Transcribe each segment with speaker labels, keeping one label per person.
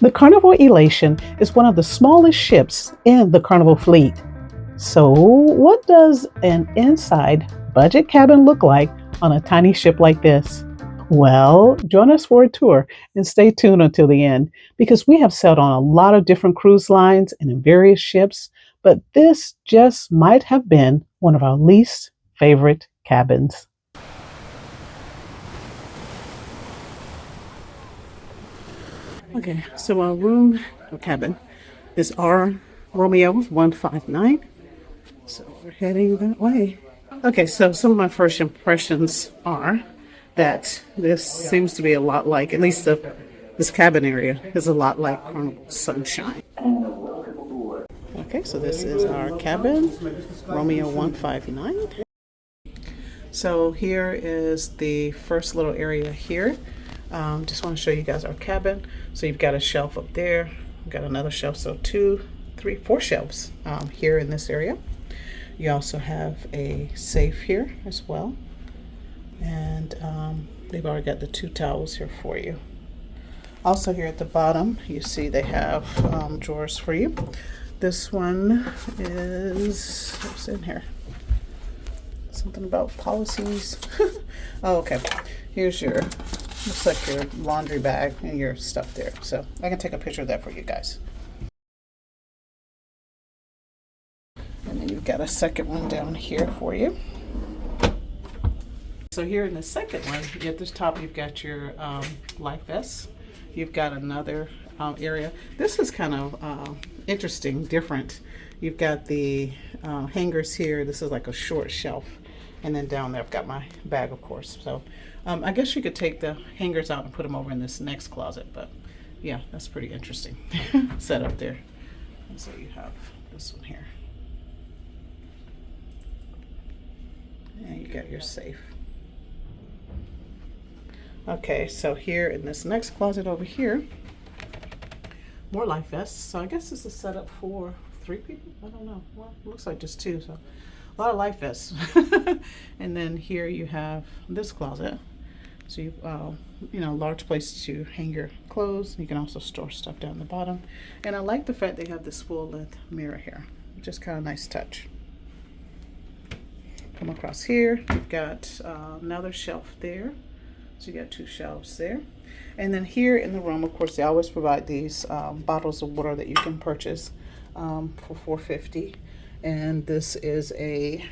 Speaker 1: The Carnival Elation is one of the smallest ships in the Carnival fleet. So, what does an inside budget cabin look like on a tiny ship like this? Well, join us for a tour and stay tuned until the end because we have sailed on a lot of different cruise lines and in various ships, but this just might have been one of our least favorite cabins. Okay, so our room or cabin is our Romeo 159. So we're heading that way. Okay, so some of my first impressions are that this seems to be a lot like, at least this cabin area is a lot like Carnival Sunshine. Okay, so this is our cabin, Romeo 159. So here is the first little area here. Just want to show you guys our cabin. So you've got a shelf up there, you've got another shelf, so 2, 3, 4 shelves here in this area. You also have a safe here as well. And they've already got the 2 towels here for you. Also here at the bottom, you see they have drawers for you. This one is, what's in here? Something about policies. Oh, okay. Here's your, looks like your laundry bag and your stuff there. So I can take a picture of that for you guys. And then you've got a second one down here for you. So here in the second one, at the top, you've got your life vests. You've got another area. This is kind of interesting, different. You've got the hangers here. This is like a short shelf. And then down there, I've got my bag, of course. So I guess you could take the hangers out and put them over in this next closet. But yeah, that's pretty interesting set up there. And so you have this one here. And you got your safe. Okay, so here in this next closet over here, more life vests. So I guess this is set up for 3 people. I don't know. Well, it looks like just 2. So a lot of life vests. And then here you have this closet. So you know, large place to hang your clothes. You can also store stuff down the bottom. And I like the fact they have this full length mirror here, which is kind of a nice touch. Come across here, you've got another shelf there. So you got 2 shelves there. And then here in the room, of course, they always provide these bottles of water that you can purchase for $4.50. And this is a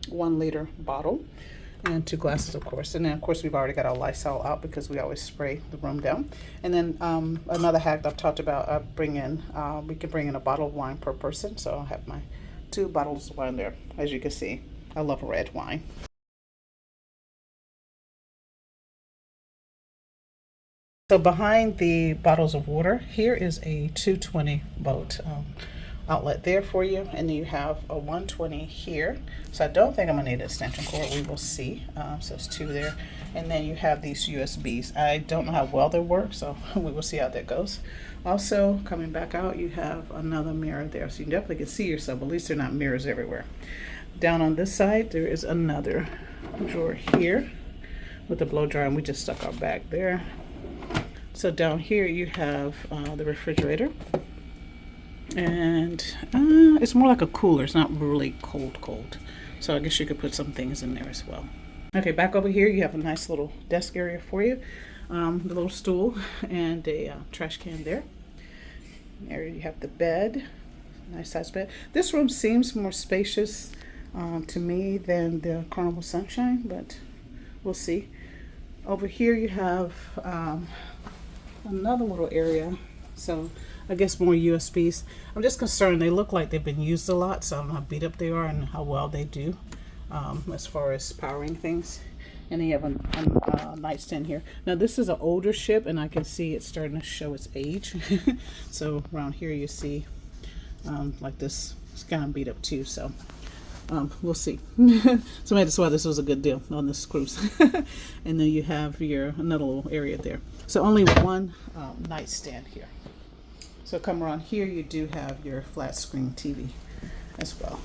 Speaker 1: 1-liter bottle and 2 glasses, of course. And then, of course, we've already got our Lysol out because we always spray the room down. And then another hack I've talked about, we can bring in a bottle of wine per person. So I'll have my 2 bottles of wine there. As you can see, I love red wine. So behind the bottles of water, here is a 220 volt outlet there for you, and then you have a 120 here. So I don't think I'm gonna need an extension cord. We will see. So it's 2 there, and then you have these USBs. I don't know how well they work, so we will see how that goes. Also, coming back out, you have another mirror there, so you definitely can see yourself. At least they're not mirrors everywhere. Down on this side, there is another drawer here with the blow dryer, and we just stuck our bag there. So down here you have the refrigerator, and it's more like a cooler. It's not really cold. So I guess you could put some things in there as well. Okay, back over here you have a nice little desk area for you. The little stool and a trash can there. There you have the bed, nice size bed. This room seems more spacious to me than the Carnival Sunshine, but we'll see. Over here you have another little area, so I guess more USBs. I'm just concerned they look like they've been used a lot, so I don't know how beat up they are and how well they do as far as powering things. And they have a nightstand here. Now this is an older ship, and I can see it's starting to show its age. So around here you see like this, it's kind of beat up too, so we'll see. So that's why this was a good deal on this cruise. And then you have another little area there. So only one nightstand here. So come around here, you do have your flat screen TV as well.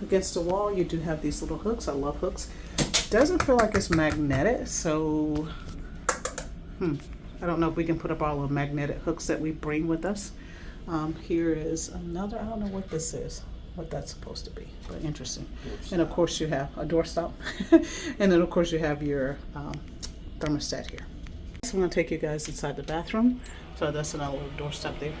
Speaker 1: Against the wall, you do have these little hooks. I love hooks. Doesn't feel like it's magnetic, so I don't know if we can put up all the magnetic hooks that we bring with us. Here is another, I don't know what this is, what that's supposed to be, but interesting. And of course you have a doorstop. And then of course you have your thermostat here. So I'm gonna take you guys inside the bathroom. So that's another little doorstop there.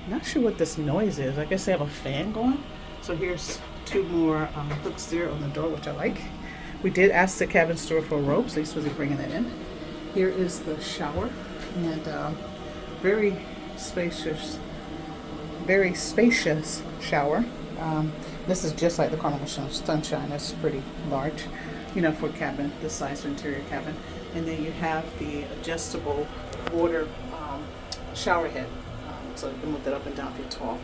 Speaker 1: Not sure what this noise is. I guess they have a fan going. So here's two more hooks there on the door, which I like. We did ask the cabin steward for a rope, so he's supposed to be bringing that in. Here is the shower, and very spacious shower. This is just like the Carnival Sunshine. That's pretty large, you know, for a cabin this size, for interior cabin. And then you have the adjustable water shower head, so you can move that up and down if you're tall.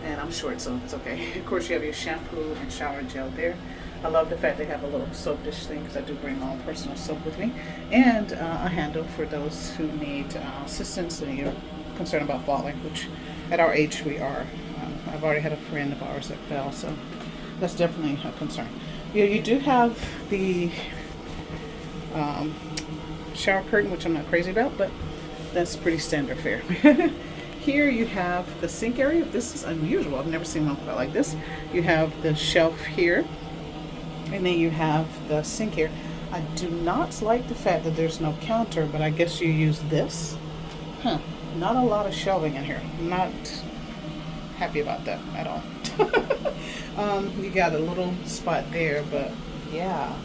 Speaker 1: And I'm short, so it's okay. Of course, you have your shampoo and shower gel there. I love the fact they have a little soap dish thing, because I do bring my own personal soap with me, and a handle for those who need assistance and you're concerned about falling, which at our age we are. I've already had a friend of ours that fell, so that's definitely a concern. You do have the shower curtain, which I'm not crazy about, but that's pretty standard fare. Here you have the sink area. This is unusual. I've never seen one quite like this. You have the shelf here, and then you have the sink here. I do not like the fact that there's no counter, but I guess you use this. Not a lot of shelving in here. I'm not happy about that at all. You got a little spot there, but yeah,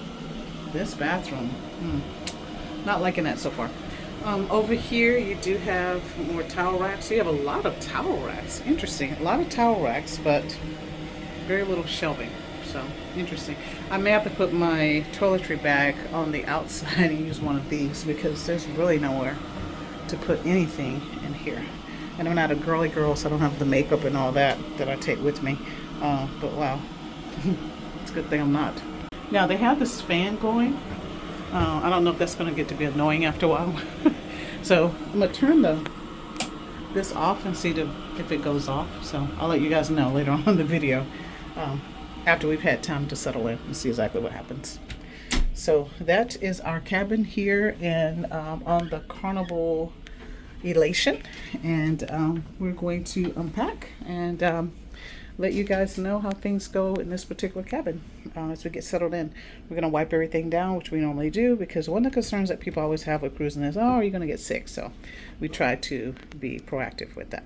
Speaker 1: this bathroom, not liking that so far. Over here you do have more towel racks. You have a lot of towel racks. Interesting. A lot of towel racks, but very little shelving. So interesting. I may have to put my toiletry bag on the outside and use one of these, because there's really nowhere to put anything in here. And I'm not a girly girl, so I don't have the makeup and all that I take with me. But wow, it's a good thing I'm not. Now they have this fan going. I don't know if that's going to get to be annoying after a while. So I'm going to turn this off and see if it goes off. So I'll let you guys know later on in the video, after we've had time to settle in and see exactly what happens. So that is our cabin here and on the Carnival Elation. And we're going to unpack and let you guys know how things go in this particular cabin as we get settled in. We're going to wipe everything down, which we normally do, because one of the concerns that people always have with cruising is, oh, are you going to get sick? So we try to be proactive with that.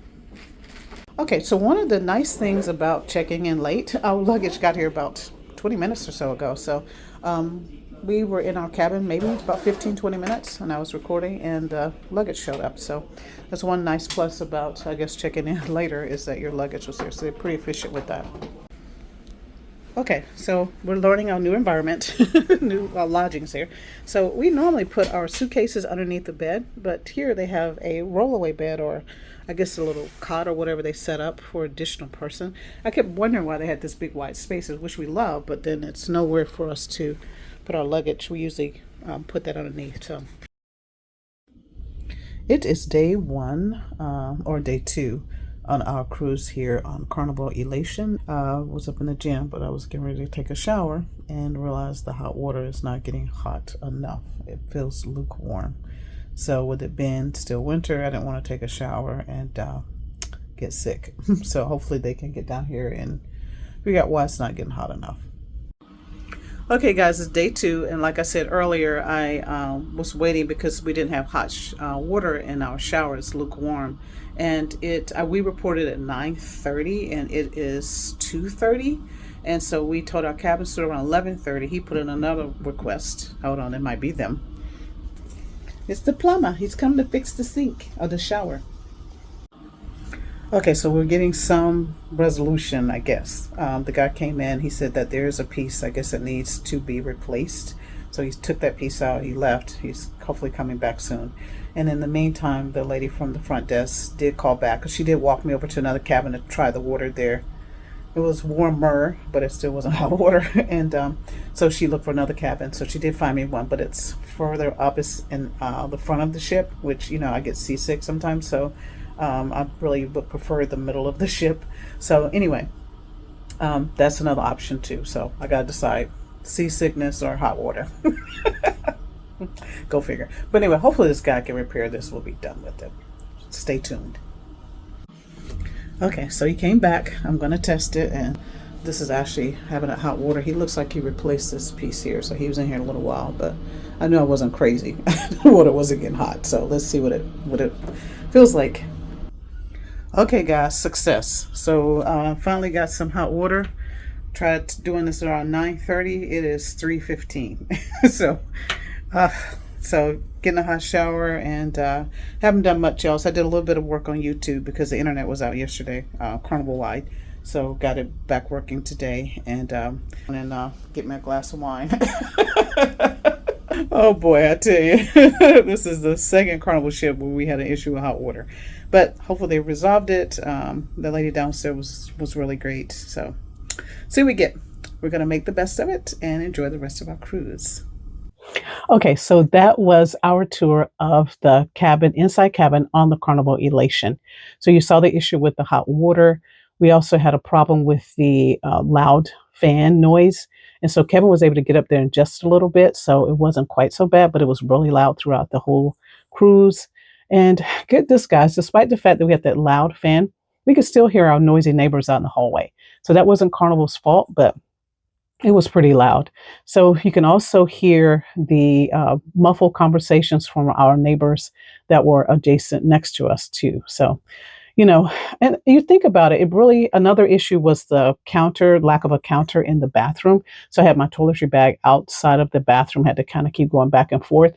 Speaker 1: Okay, so one of the nice things about checking in late, our luggage got here about 20 minutes or so ago. So we were in our cabin maybe about 15-20 minutes, and I was recording, and the luggage showed up. So that's one nice plus about, I guess, checking in later, is that your luggage was there. So they're pretty efficient with that. Okay, so we're learning our new environment, new lodgings here. So we normally put our suitcases underneath the bed, but here they have a rollaway bed, or I guess a little cot or whatever they set up for additional person. I kept wondering why they had this big wide spaces, which we love, but then it's nowhere for us to put our luggage. We usually put that underneath. So it is day 1 or day 2 on our cruise here on Carnival Elation. Was up in the gym, but I was getting ready to take a shower and realized the hot water is not getting hot enough. It feels lukewarm. So with it being still winter, I didn't want to take a shower and get sick. So hopefully they can get down here and figure out why it's not getting hot enough. Okay guys, it's day 2, and like I said earlier, I was waiting because we didn't have hot water in our shower. It's lukewarm, and we reported at 9:30 and it is 2:30, and so we told our cabin steward around 11:30. He put in another request. Hold on, it might be them. It's the plumber. He's come to fix the sink or the shower. Okay, so we're getting some resolution, I guess. The guy came in, he said that there's a piece, I guess, that needs to be replaced. So he took that piece out, he left. He's hopefully coming back soon. And in the meantime, the lady from the front desk did call back, because she did walk me over to another cabin to try the water there. It was warmer, but it still wasn't hot water. And so she looked for another cabin. So she did find me one, but it's further up. It's in the front of the ship, which, you know, I get seasick sometimes. So I really would prefer the middle of the ship. So anyway, that's another option too. So I got to decide seasickness or hot water. Go figure. But anyway, hopefully this guy can repair this. We'll be done with it. Stay tuned. Okay, so he came back. I'm going to test it, and this is actually having a hot water. He looks like he replaced this piece here, so he was in here a little while, but I knew I wasn't crazy. The water wasn't getting hot, so let's see what it feels like. Okay, guys, success. So finally got some hot water. Tried doing this around 9:30. It is 3:15. so uh, so getting a hot shower, and haven't done much else. I did a little bit of work on YouTube because the internet was out yesterday, Carnival wide. So got it back working today, and get me a glass of wine. Oh boy, I tell you, this is the second Carnival ship where we had an issue with hot water, but hopefully they resolved it. The lady downstairs was really great. So see what we get. We're gonna make the best of it and enjoy the rest of our cruise. Okay, so that was our tour of the cabin, inside cabin on the Carnival Elation. So you saw the issue with the hot water. We also had a problem with the loud fan noise. And so Kevin was able to get up there in just a little bit. So it wasn't quite so bad, but it was really loud throughout the whole cruise. And get this, guys, despite the fact that we had that loud fan, we could still hear our noisy neighbors out in the hallway. So that wasn't Carnival's fault, but it was pretty loud. So you can also hear the muffled conversations from our neighbors that were adjacent next to us too. So, and you think about it, it really, another issue was the counter, lack of a counter in the bathroom. So I had my toiletry bag outside of the bathroom, had to kind of keep going back and forth.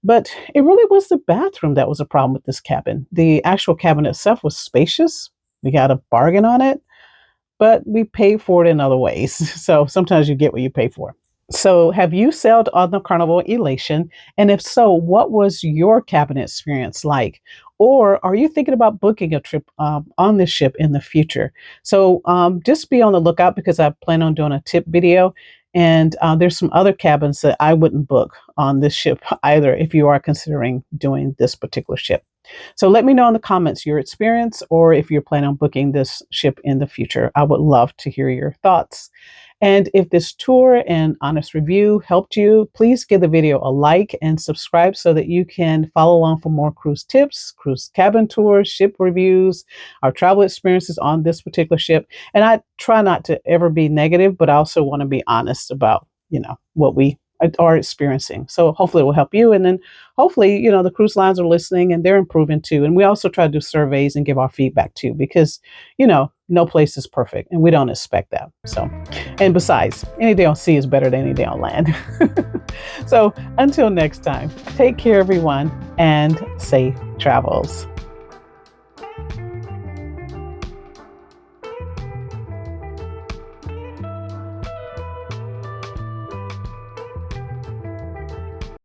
Speaker 1: But it really was the bathroom that was a problem with this cabin. The actual cabin itself was spacious. We got a bargain on it, but we paid for it in other ways. So sometimes you get what you pay for. So have you sailed on the Carnival Elation? And if so, what was your cabin experience like? Or are you thinking about booking a trip on this ship in the future? So just be on the lookout because I plan on doing a tip video. And there's some other cabins that I wouldn't book on this ship either if you are considering doing this particular ship. So let me know in the comments your experience or if you're planning on booking this ship in the future. I would love to hear your thoughts. And if this tour and honest review helped you, please give the video a like and subscribe so that you can follow along for more cruise tips, cruise cabin tours, ship reviews, our travel experiences on this particular ship. And I try not to ever be negative, but I also want to be honest about, what we are experiencing. So hopefully it will help you. And then hopefully, the cruise lines are listening and they're improving too. And we also try to do surveys and give our feedback too, because, no place is perfect and we don't expect that. So, and besides, any day on sea is better than any day on land. So until next time, take care, everyone, and safe travels.